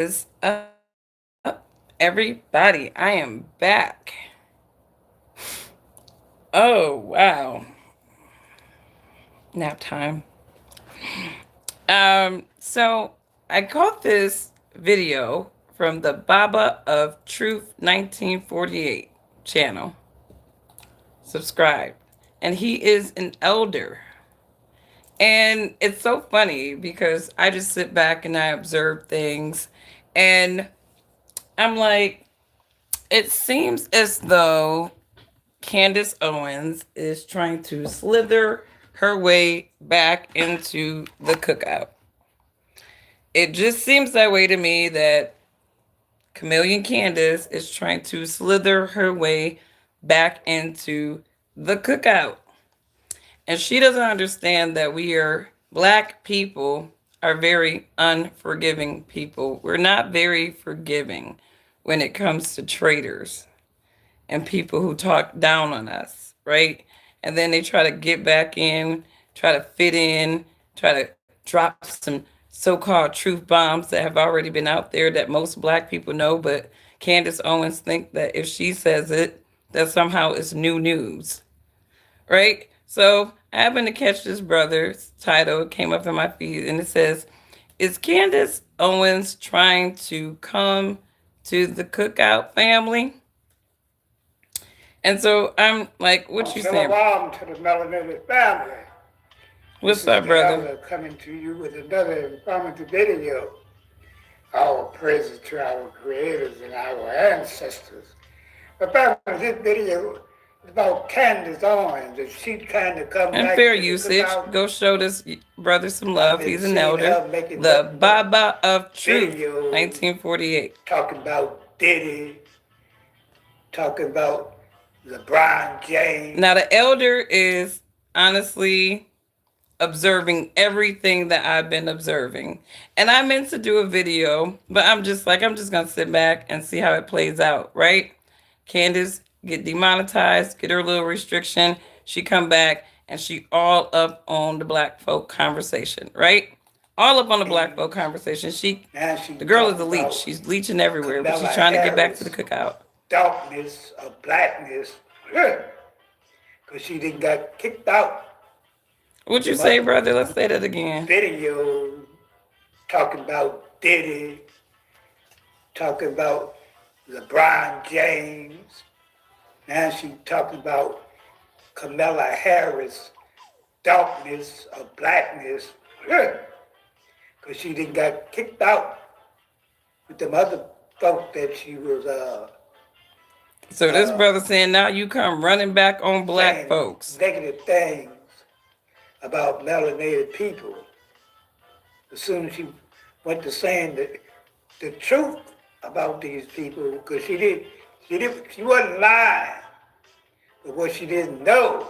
is up, everybody? I am back. Oh, wow. Nap time. So I caught this video from the Baba of Truth 1948 channel. Subscribe. And he is an elder. And it's so funny because I just sit back and I observe things. And I'm like, it seems as though Candace Owens is trying to slither her way back into the cookout. It just seems that way to me that Chameleon Candace is trying to slither her way back into the cookout. And she doesn't understand that we are black people are very unforgiving people. We're not very forgiving when it comes to traitors and people who talk down on us, right? And then they try to get back in, try to fit in, try to drop some so-called truth bombs that have already been out there that most black people know, but Candace Owens think that if she says it, that somehow it's new news, right? So I happened to catch this brother's title, it came up in my feed, and it says, "Is Candace Owens trying to come to the cookout family?" And so I'm like, "What you saying?" Shalom to the melanated family. This What's is up, the brother? elder coming to you with another informative video. Our praises to our creators and our ancestors. But family, this video is about Candace Owens. If she's trying to come And back fair to the usage. cookout, Go show this brother some I've love. been He's an seeing elder. her making The nothing but Baba of Truth, videos 1948. talking about Diddy, talking about LeBron Now, James. the elder is honestly observing everything that I've been observing. And I meant to do a video, but I'm just going to sit back and see how it plays out, right? Candace get demonetized, get her little restriction. She come back and she all up on the black folk conversation, right? All up on the black folk conversation. Now she The girl is talking a leech. about She's leeching everywhere, but Kamala she's trying to get back to the Harris, cookout. darkness of blackness, because she didn't got kicked out with What'd you them say, other brother? Let's say that again. videos talking about Diddy, talking about LeBron James. Now she talking about Kamala Harris, darkness of blackness, because she didn't got kicked out with them other folk that she was So this brother saying now you come running back on black saying folks. negative things about melanated people. As soon as she went to saying the truth about these people, because she wasn't lying, but what she didn't know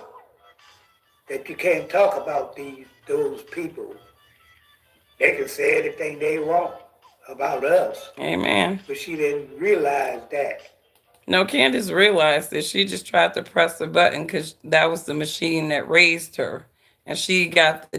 that you can't talk about those people. They can say anything they want about us, Amen. but she didn't realize that. No, Candace realized that she just tried to press the button because that was the machine that raised her. And she got the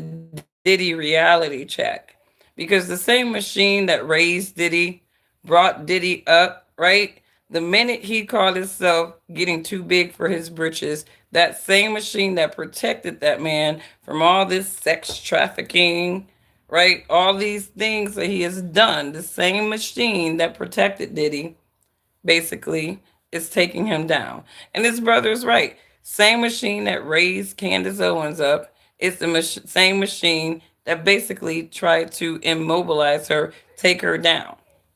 Diddy reality check. Because the same machine that raised Diddy brought Diddy up, right? The minute he called himself getting too big for his britches, that same machine that protected that man from all this sex trafficking, right? All these things that he has done, the same machine that protected Diddy basically is taking him down. And his brother is right. Same machine that raised Candace Owens up is the same machine that basically tried to immobilize her, take her down,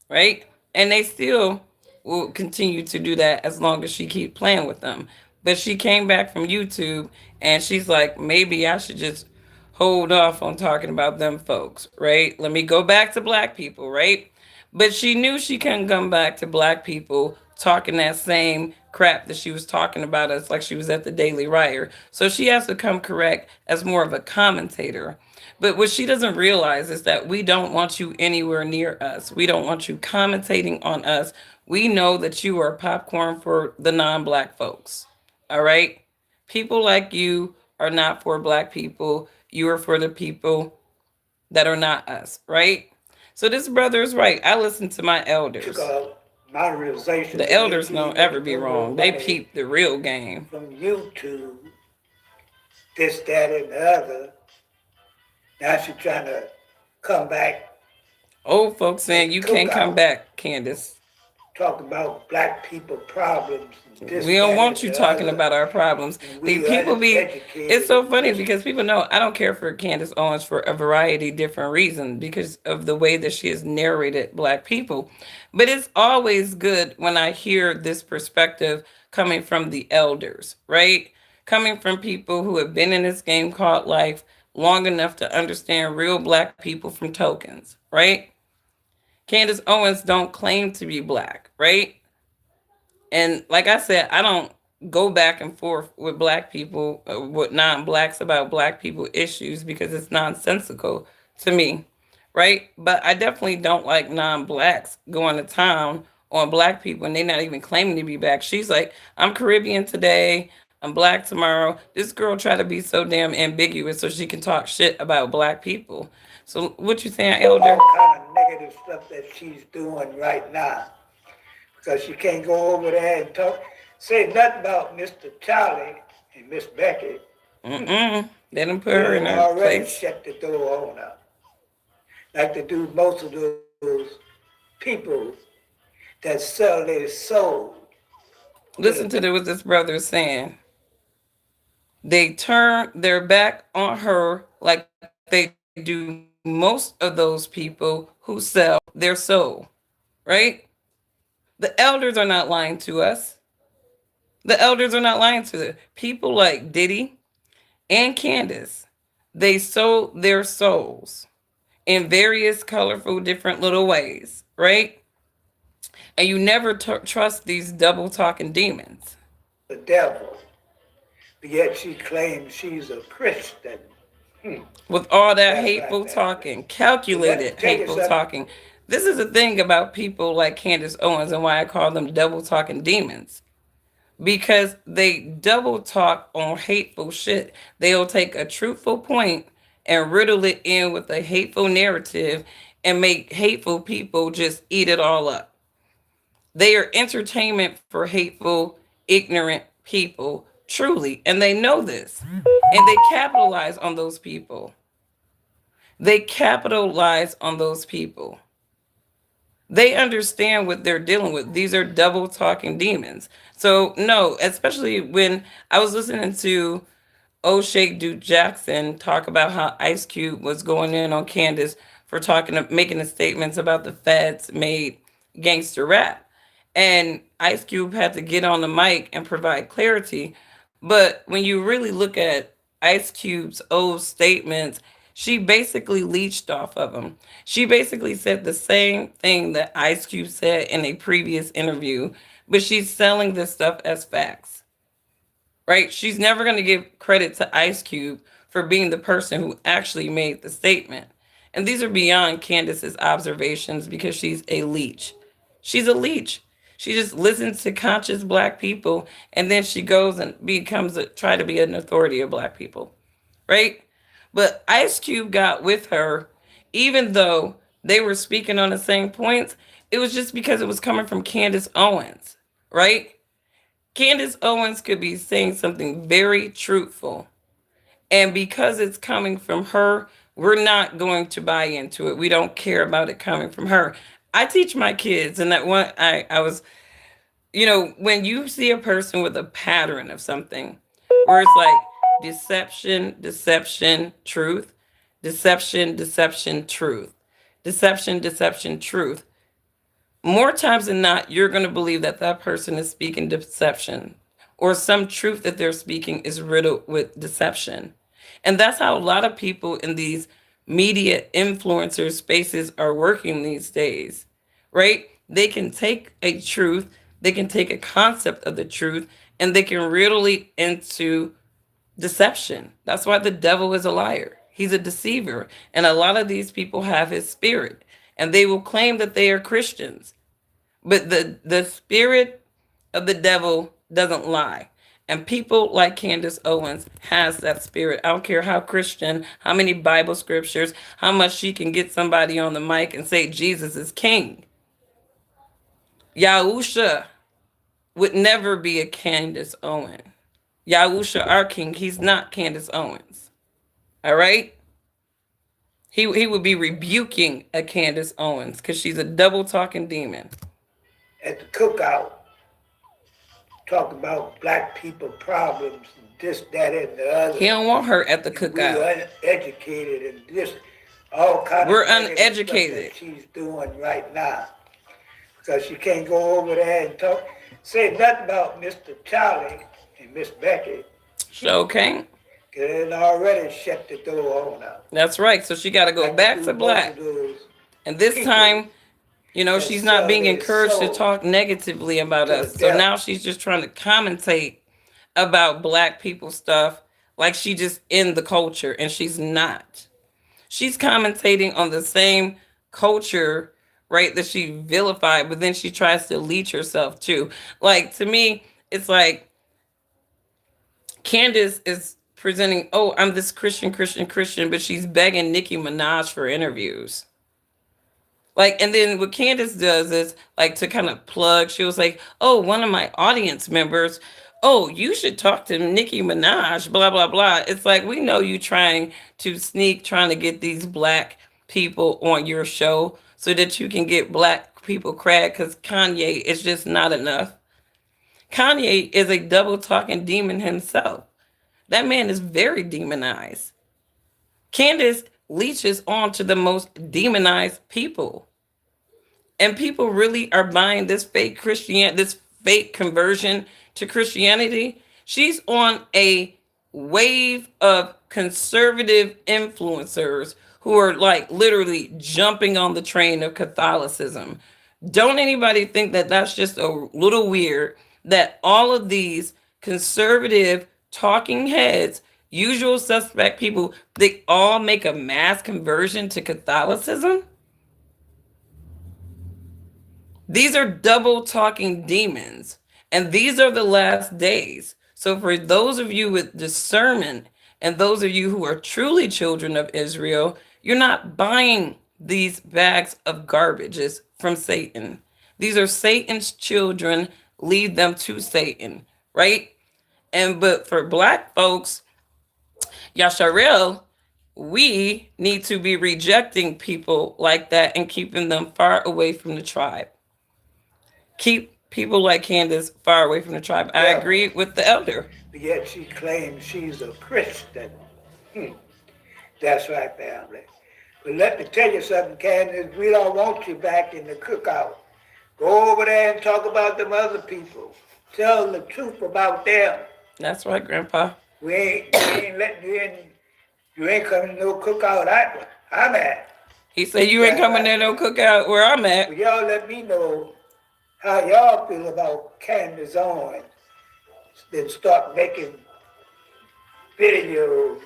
right? And they still will continue to do that as long as she keep playing with them. But she came back from YouTube and she's like, maybe I should just hold off on talking about them folks, right? Let me go back to black people, right? But she knew she couldn't come back to black people talking that same crap that she was talking about us like she was at the Daily Wire. So she has to come correct as more of a commentator. But what she doesn't realize is that we don't want you anywhere near us. We don't want you commentating on us. We know that you are popcorn for the non black folks. All right? People like you are not for black people. You are for the people that are not us, right? So this brother is right. I listen to my took elders. a modernization The to make elders sure you don't make ever be no more wrong. They money peep the real game. from YouTube, this, that, and the other. Now she's trying to come back Old folks at saying the you can't come cookout, back, Candace. talking about black people problems, and this, We don't that, want and you the talking other, about our problems. and The we people be, it's uneducated so and funny prejudice. because people know I don't care for Candace Owens for a variety of different reasons because of the way that she has narrated black people. But it's always good when I hear this perspective coming from the elders, right? Coming from people who have been in this game called life long enough to understand real black people from tokens, right? Candace Owens don't claim to be black, right? And like I said, I don't go back and forth with black people, with non-blacks about black people issues because it's nonsensical to me, right? But I definitely don't like non-blacks going to town on black people and they're not even claiming to be black. She's like, I'm Caribbean today, I'm black tomorrow. This girl tried to be so damn ambiguous so she can talk shit about black people. So what you saying, Elder? All kind of negative stuff that she's doing right now. Because she can't go over there and talk, say nothing about Mr. Charlie and Miss Becky. Mm-mm. Let them put They her in done her already place. shut the door on her. Like they do most of those people that sell their soul to the Listen to what this brother is saying. They turn their back on her like they do most of those people who sell their soul, right? The elders are not lying to us. The elders are not lying to us. People like Diddy and Candace, they sold their souls in various colorful different little ways, right? And you never trust these double talking demons. devil. But yet she claims she's a Christian. Hmm. With all that That's right, hateful family. talking, So let me calculated tell you hateful something. talking. This is the thing about people like Candace Owens and why I call them double talking demons. Because they double talk on hateful shit. They'll take a truthful point and riddle it in with a hateful narrative and make hateful people just eat it all up. They are entertainment for hateful, ignorant people, truly, and they know this. And they capitalize on those people. They capitalize on those people. They understand what they're dealing with. These are double talking demons. So, no, especially when I was listening to O'Shea Duke Jackson talk about how Ice Cube was going in on Candace for making the statements about the feds made gangster rap. And Ice Cube had to get on the mic and provide clarity. But when you really look at Ice Cube's old statements, she basically leached off of him. She basically said the same thing that Ice Cube said in a previous interview, but she's selling this stuff as facts, right? She's never going to give credit to Ice Cube for being the person who actually made the statement. And these are beyond Candace's observations because she's a leech. She's a leech. She just listens to conscious black people and then she goes and try to be an authority of black people, right? But Ice Cube got with her, even though they were speaking on the same points, it was just because it was coming from Candace Owens, right? Candace Owens could be saying something very truthful. And because it's coming from her, we're not going to buy into it. We don't care about it coming from her. I teach my kids, and that one, I was, when you see a person with a pattern of something where it's like deception, deception, truth, deception, deception, truth, deception, deception, truth, more times than not, you're going to believe that that person is speaking deception or some truth that they're speaking is riddled with deception. And that's how a lot of people in these media influencer spaces are working these days, right? They can take a truth, they can take a concept of the truth, and they can riddle it into deception. That's why the devil is a liar. He's a deceiver. And a lot of these people have his spirit, and they will claim that they are Christians. But the spirit of the devil doesn't lie. And people like Candace Owens has that spirit. I don't care how Christian, how many Bible scriptures, how much she can get somebody on the mic and say Jesus is king. Yahusha would never be a Candace Owen. Yahusha, our king, he's not Candace Owens. All right? He would be rebuking a Candace Owens because she's a double talking demon. At the cookout, talk about black people problems and this, that, and the other. He don't want her at the We cookout. uneducated and this, all kind We're of negative stuff uneducated. that she's doing right now. Because she can't go over there and talk, say nothing about Mr. Charlie and Miss Becky. Sure can't. Cause it already shut the door on her. That's right. So she got to go Like back do to both black. of those And this people time, that she's not being sell their encouraged to soul talk negatively about to the us. So devil. now she's just trying to commentate about black people stuff like she just in the culture, and she's not. She's commentating on the same culture, right, that she vilified, but then she tries to leech herself too. Like, to me, it's like Candace is presenting, oh, I'm this Christian, but she's begging Nicki Minaj for interviews. Like, and then what Candace does is like to kind of plug, she was like, oh, one of my audience members, oh, you should talk to Nicki Minaj, blah, blah, blah. It's like, we know you trying to sneak, trying to get these black people on your show so that you can get black people cred because Kanye is just not enough. Kanye is a double talking demon himself. That man is very demonized. Candace leeches on to the most demonized people. And people really are buying this fake this fake conversion to Christianity. She's on a wave of conservative influencers who are like literally jumping on the train of Catholicism. Don't anybody think that that's just a little weird that all of these conservative talking heads, usual suspect people, they all make a mass conversion to Catholicism? These are double talking demons, and these are the last days. So, for those of you with discernment and those of you who are truly children of Israel, you're not buying these bags of garbages from Satan. These are Satan's children. Lead them to Satan, right? But for black folks, Yasharel, we need to be rejecting people like that and keeping them far away from the tribe. Keep people like Candace far away from the tribe. I Yeah. agree with the elder. But yet she claims she's a Christian. That's right, family. But let me tell you something, Candace. We don't want you back in the cookout. Go over there and talk about them other people. Tell them the truth about them. That's right, Grandpa. We ain't letting you in. You ain't coming to no cookout I'm at. He said you ain't coming there no cookout where I'm at. But y'all let me know how y'all feel about Candace Owens. Then start making videos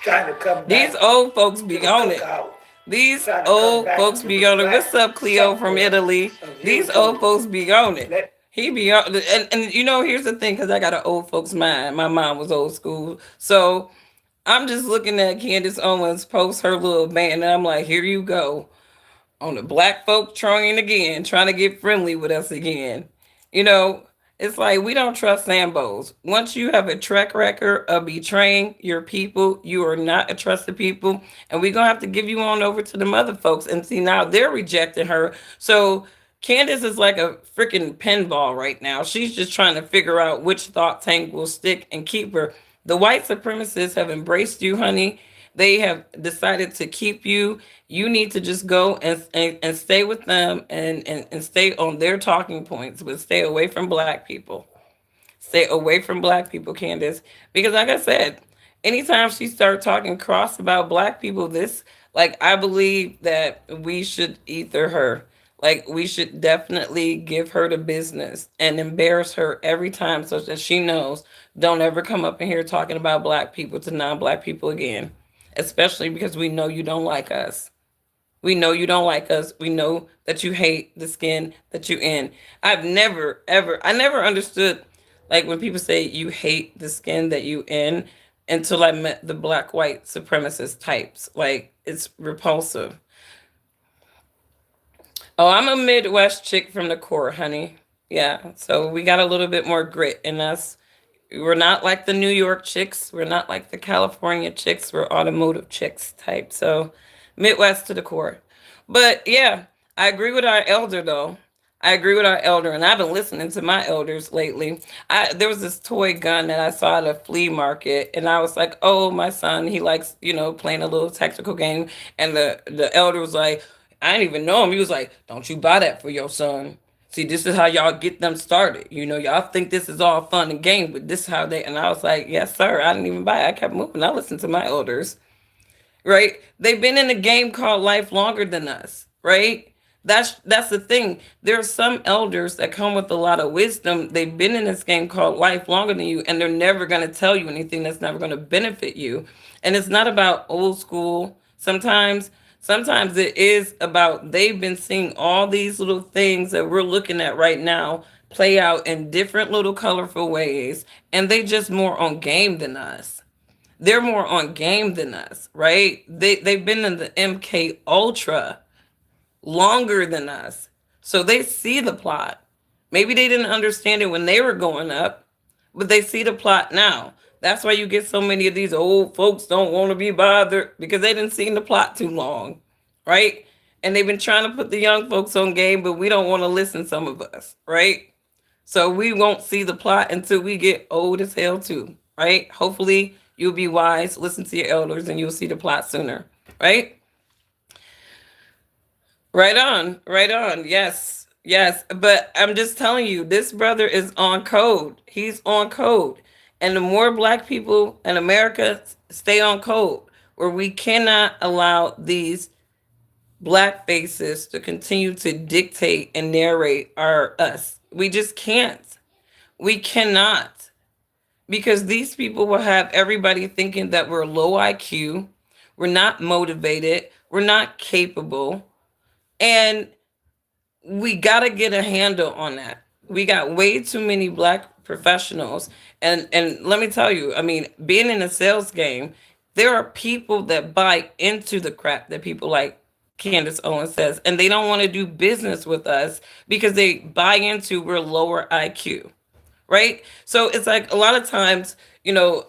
trying to come back. These old folks to be the on it. cookout. These Trying to come old back folks to be the on it. black What's up, Cleo from sector Italy? of These YouTube. old folks be on it. Let- He be on, and here's the thing, because I got an old folks mind. My mom was old school, so I'm just looking at Candace Owens post her little band, and I'm like, here you go on the black folk train again, trying to get friendly with us again. You know, it's like we don't trust Sambos. Once you have a track record of betraying your people, you are not a trusted people. And we're gonna have to give you on over to the mother folks. And see, now they're rejecting her. So Candace is like a freaking pinball right now. She's just trying to figure out which thought tank will stick and keep her. The white supremacists have embraced you, honey. They have decided to keep you. You need to just go and stay with them and stay on their talking points, but stay away from black people. Stay away from black people, Candace. Because like I said, anytime she starts talking cross about black people, this like I believe that we should ether her. Like we should definitely give her the business and embarrass her every time so that she knows don't ever come up in here talking about black people to non-black people again. Especially because we know you don't like us. We know you don't like us. We know that you hate the skin that you in. I never understood Like when people say you hate the skin that you in, until I met the black white supremacist types. Like it's repulsive. Oh, I'm a Midwest chick from the core, honey. Yeah. So we got a little bit more grit in us. We're not like the New York chicks. We're not like the California chicks. We're automotive chicks type. So Midwest to the core. But yeah, I agree with our elder though. I agree with our elder, and I've been listening to my elders lately. There was this toy gun that I saw at a flea market, and I was like, "Oh, my son, he likes playing a little tactical game." And the elder was like, "I didn't even know him." He was like, "Don't you buy that for your son? See, this is how y'all get them started. Y'all think this is all fun and game, but this is how they." And I was like, "Yes, sir." I didn't even buy it. I kept moving. I listened to my elders, right? They've been in a game called life longer than us, right? That's the thing. There are some elders that come with a lot of wisdom. They've been in this game called life longer than you, and they're never going to tell you anything that's never going to benefit you. And it's not about old school. Sometimes it is about they've been seeing all these little things that we're looking at right now play out in different little colorful ways, and they just more on game than us. They're more on game than us, right? They've been in the MK Ultra longer than us. So they see the plot. Maybe they didn't understand it when they were going up, but they see the plot now. That's why you get so many of these old folks don't want to be bothered because they didn't see the plot too long, right? And they've been trying to put the young folks on game, but we don't want to listen, some of us, right? So we won't see the plot until we get old as hell too, right? Hopefully you'll be wise, listen to your elders, and you'll see the plot sooner, right? Right on, right on. Yes, yes. But I'm just telling you, this brother is on code. He's on code. And the more black people in America stay on code, where we cannot allow these black faces to continue to dictate and narrate our us. We just can't. We cannot. Because these people will have everybody thinking that we're low IQ, we're not motivated, we're not capable, and we got to get a handle on that. We got way too many black professionals. And let me tell you, I mean, being in a sales game, there are people that buy into the crap that people like Candace Owens says, and they don't want to do business with us because they buy into we're lower IQ, right? So it's like a lot of times,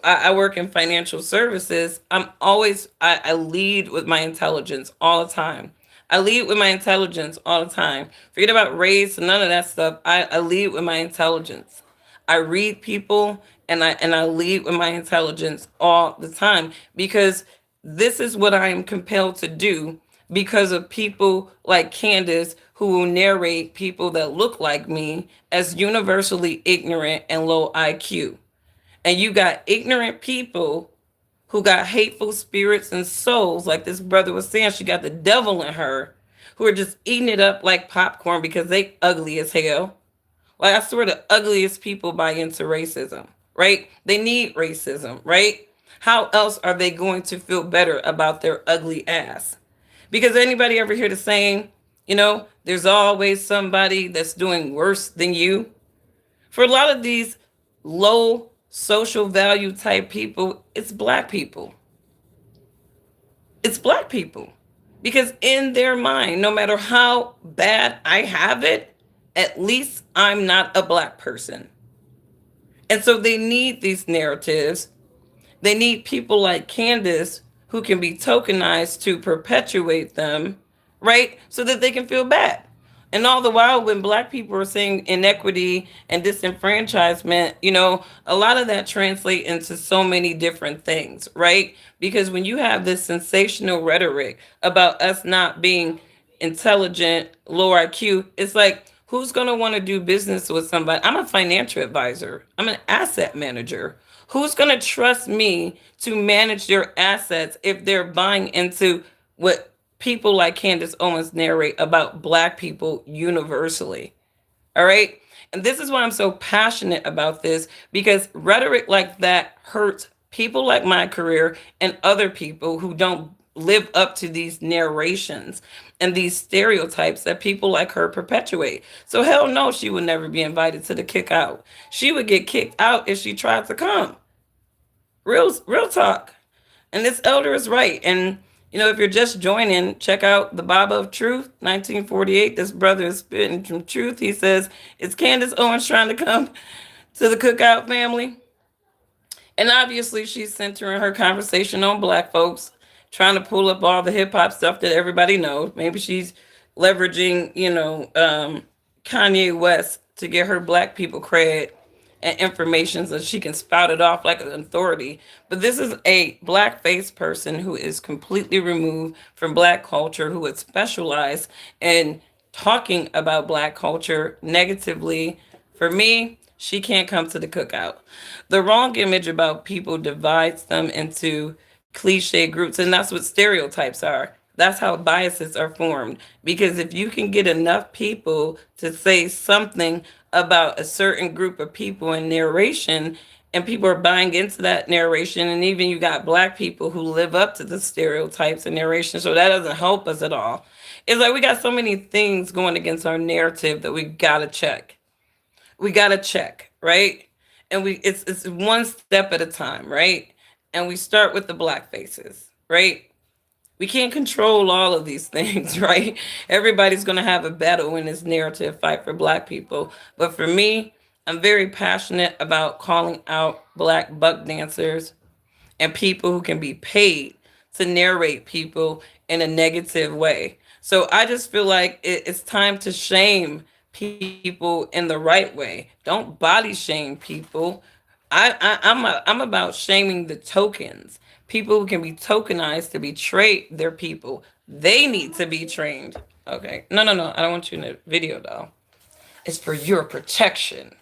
I work in financial services. I lead with my intelligence all the time. I lead with my intelligence all the time. Forget about race and none of that stuff. I lead with my intelligence. I read people, and I lead with my intelligence all the time because this is what I am compelled to do because of people like Candace who will narrate people that look like me as universally ignorant and low IQ. And you got ignorant people who got hateful spirits and souls, like this brother was saying, she got the devil in her, who are just eating it up like popcorn because they ugly as hell. Like I swear the ugliest people buy into racism, right? They need racism, right? How else are they going to feel better about their ugly ass? Because anybody ever hear the saying, there's always somebody that's doing worse than you? For a lot of these low social value type people, it's black people. It's black people. Because in their mind, no matter how bad I have it, at least I'm not a black person. And so they need these narratives. They need people like Candace who can be tokenized to perpetuate them, right? So that they can feel bad. And all the while, when black people are saying inequity and disenfranchisement, a lot of that translates into so many different things, right? Because when you have this sensational rhetoric about us not being intelligent, low IQ, it's like, who's going to want to do business with somebody? I'm a financial advisor, I'm an asset manager. Who's going to trust me to manage their assets if they're buying into what people like Candace Owens narrate about black people universally? All right. And this is why I'm so passionate about this, because rhetoric like that hurts people like my career and other people who don't live up to these narrations and these stereotypes that people like her perpetuate. So hell no, she would never be invited to the kick out. She would get kicked out if she tried to come. Real talk. And this elder is right. And if you're just joining, check out the Baba of Truth, 1948. This brother is spitting some truth. He says, "Is Candace Owens trying to come to the cookout family?" And obviously, she's centering her conversation on black folks, trying to pull up all the hip hop stuff that everybody knows. Maybe she's leveraging, Kanye West to get her black people cred and information so she can spout it off like an authority. But this is a black face person who is completely removed from black culture, who would specialize in talking about black culture negatively. For me, she can't come to the cookout. The wrong image about people divides them into cliche groups, and that's what stereotypes are. That's how biases are formed. Because if you can get enough people to say something about a certain group of people in narration, and people are buying into that narration, and even you got black people who live up to the stereotypes and narration, so that doesn't help us at all. It's like we got so many things going against our narrative that we gotta check. We gotta check, right? And it's one step at a time, right? And we start with the black faces, right? We can't control all of these things, right? Everybody's going to have a battle in this narrative fight for black people. But for me, I'm very passionate about calling out black buck dancers and people who can be paid to narrate people in a negative way. So I just feel like it's time to shame people in the right way. Don't body shame people. I'm about shaming the tokens. People who can be tokenized to betray their people. They need to be trained. Okay. No, no, no. I don't want you in the video though. It's for your protection.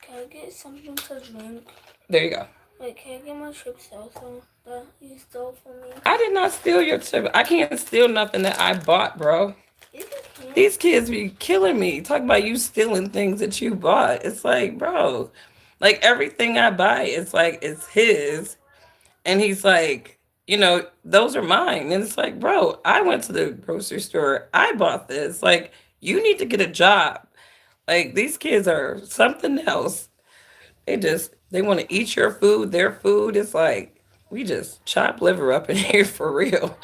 Can I get something to drink? There you go. Wait, can I get my chips also that you stole from me? I did not steal your chip. I can't steal nothing that I bought, bro. Yes, you can. These kids be killing me. Talk about you stealing things that you bought. It's like, bro, like everything I buy, it's like it's his. And he's like, those are mine. And it's like, bro, I went to the grocery store. I bought this. Like, you need to get a job. Like, these kids are something else. They want to eat your food, their food. It's like, we just chop liver up in here for real.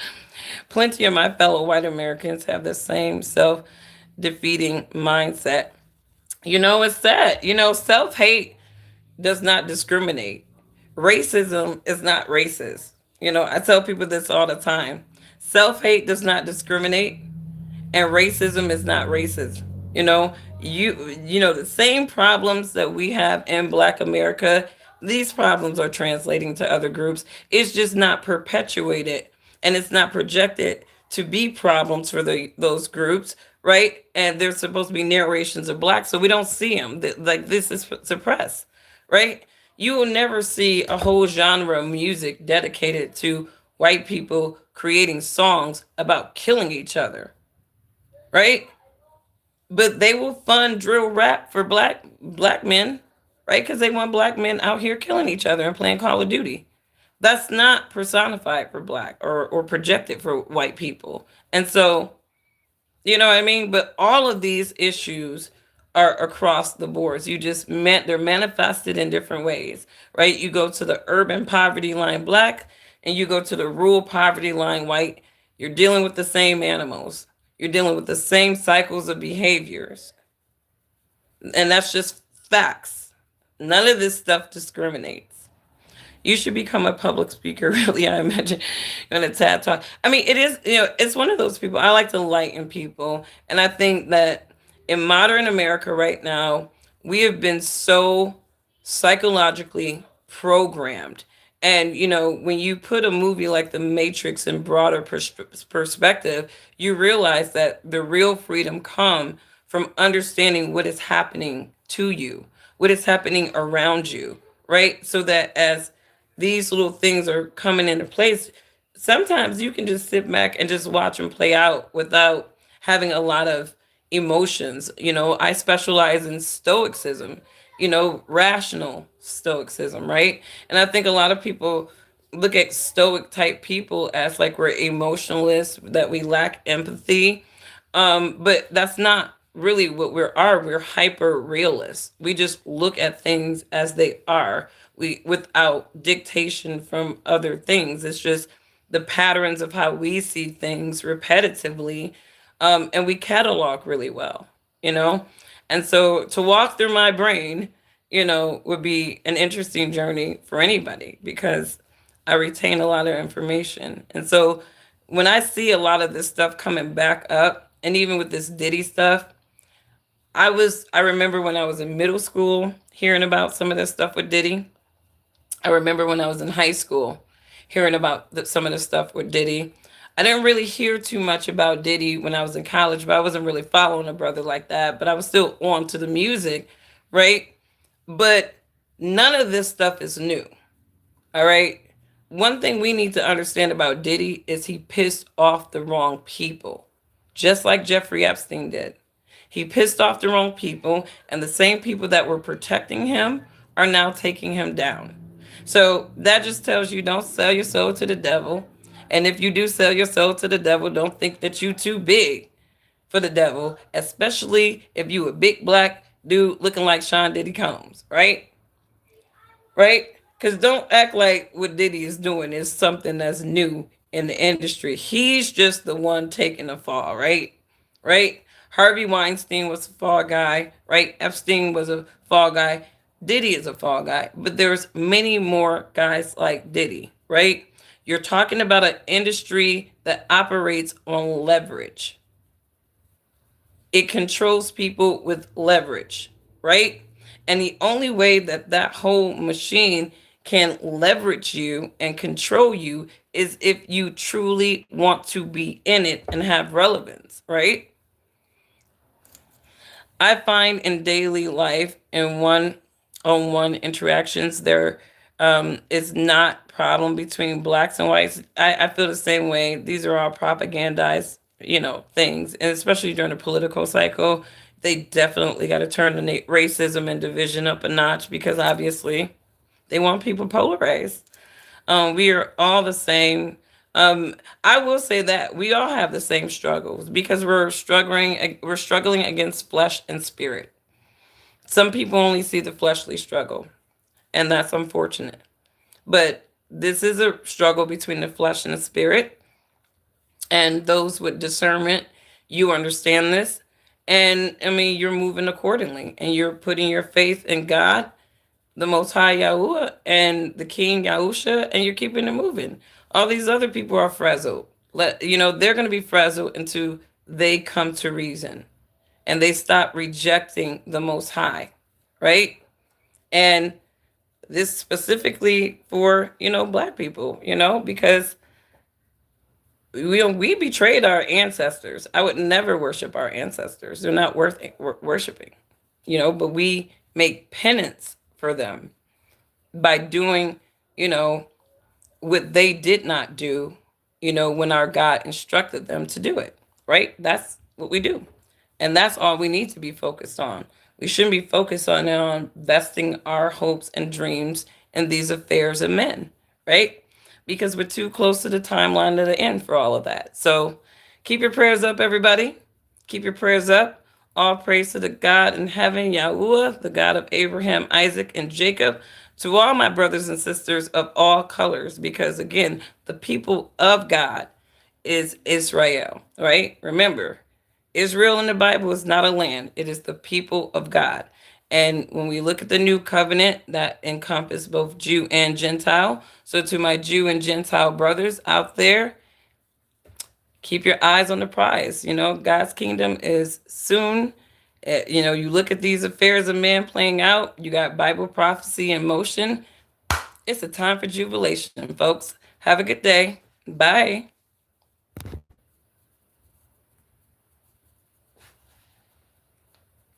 Plenty of my fellow white Americans have the same self defeating mindset. It's sad. Self hate does not discriminate. Racism is not racist. I tell people this all the time. Self hate does not discriminate, and racism is not racist. The same problems that we have in Black America, these problems are translating to other groups. It's just not perpetuated, and it's not projected to be problems for those groups, right? And there's supposed to be narrations of Black, so we don't see them. Like, this is suppressed, right? You will never see a whole genre of music dedicated to white people creating songs about killing each other, right? But they will fund drill rap for black men, right? Because they want black men out here killing each other and playing Call of Duty. That's not personified for black or projected for white people. And so, you know what I mean? But all of these issues are across the boards. They're manifested in different ways, right? You go to the urban poverty line Black and you go to the rural poverty line white. You're dealing with the same animals. You're dealing with the same cycles of behaviors. And that's just facts. None of this stuff discriminates. You should become a public speaker, really, I imagine, on a TED Talk. I mean, it is, it's one of those people. I like to enlighten people. And I think that in modern America right now, we have been so psychologically programmed. And, when you put a movie like The Matrix in broader perspective, you realize that the real freedom come from understanding what is happening to you, what is happening around you, right? So that as these little things are coming into place, sometimes you can just sit back and just watch them play out without having a lot of emotions. I specialize in stoicism, rational stoicism, right? And I think a lot of people look at stoic type people as like we're emotionless, that we lack empathy. But that's not really what we are. We're hyper realists. We just look at things as they are. We without dictation from other things. It's just the patterns of how we see things repetitively, and we catalog really well, you know. And so to walk through my brain, would be an interesting journey for anybody because I retain a lot of information. And so when I see a lot of this stuff coming back up, and even with this Diddy stuff, I remember when I was in middle school hearing about some of this stuff with Diddy. I remember when I was in high school hearing about some of the stuff with Diddy. I didn't really hear too much about Diddy when I was in college, but I wasn't really following a brother like that. But I was still on to the music, right? But none of this stuff is new. All right. One thing we need to understand about Diddy is he pissed off the wrong people, just like Jeffrey Epstein did. He pissed off the wrong people, and the same people that were protecting him are now taking him down. So that just tells you don't sell your soul to the devil. And if you do sell your soul to the devil, don't think that you too big for the devil, especially if you a big black dude looking like Sean Diddy Combs, right? Right? Because don't act like what Diddy is doing is something that's new in the industry. He's just the one taking the fall, right? Right? Harvey Weinstein was a fall guy, right? Epstein was a fall guy. Diddy is a fall guy, but there's many more guys like Diddy, right? You're talking about an industry that operates on leverage. It controls people with leverage, right? And the only way that that whole machine can leverage you and control you is if you truly want to be in it and have relevance, right? I find in daily life, in one-on-one interactions, there is not problem between blacks and whites. I feel the same way. These are all propagandized, things, and especially during the political cycle, they definitely got to turn the racism and division up a notch because obviously they want people polarized. We are all the same. I will say that we all have the same struggles because we're struggling against flesh and spirit. Some people only see the fleshly struggle, and that's unfortunate. But this is a struggle between the flesh and the spirit, and those with discernment, you understand this. And I mean, you're moving accordingly, and you're putting your faith in God, the Most High Yahuwah, and the King Yahusha, and you're keeping it moving. All these other people are frazzled. They're going to be frazzled until they come to reason and they stop rejecting the Most High, right? And this specifically for black people, because we betrayed our ancestors. I would never worship our ancestors. They're not worth worshiping, but we make penance for them by doing, what they did not do, when our God instructed them to do it, right? That's what we do. And that's all we need to be focused on. We shouldn't be focused on vesting our hopes and dreams in these affairs of men, right? Because we're too close to the timeline of the end for all of that. So keep your prayers up, everybody. Keep your prayers up. All praise to the God in heaven, Yahuwah, the God of Abraham, Isaac, and Jacob. To all my brothers and sisters of all colors, because again, the people of God is Israel, right? Remember, Israel in the Bible is not a land, it is the people of God. And when we look at the new covenant, that encompasses both Jew and Gentile. So to my Jew and Gentile brothers out there, keep your eyes on the prize. God's kingdom is soon. You look at these affairs of men playing out, you got Bible prophecy in motion. It's a time for jubilation, folks. Have a good day. Bye.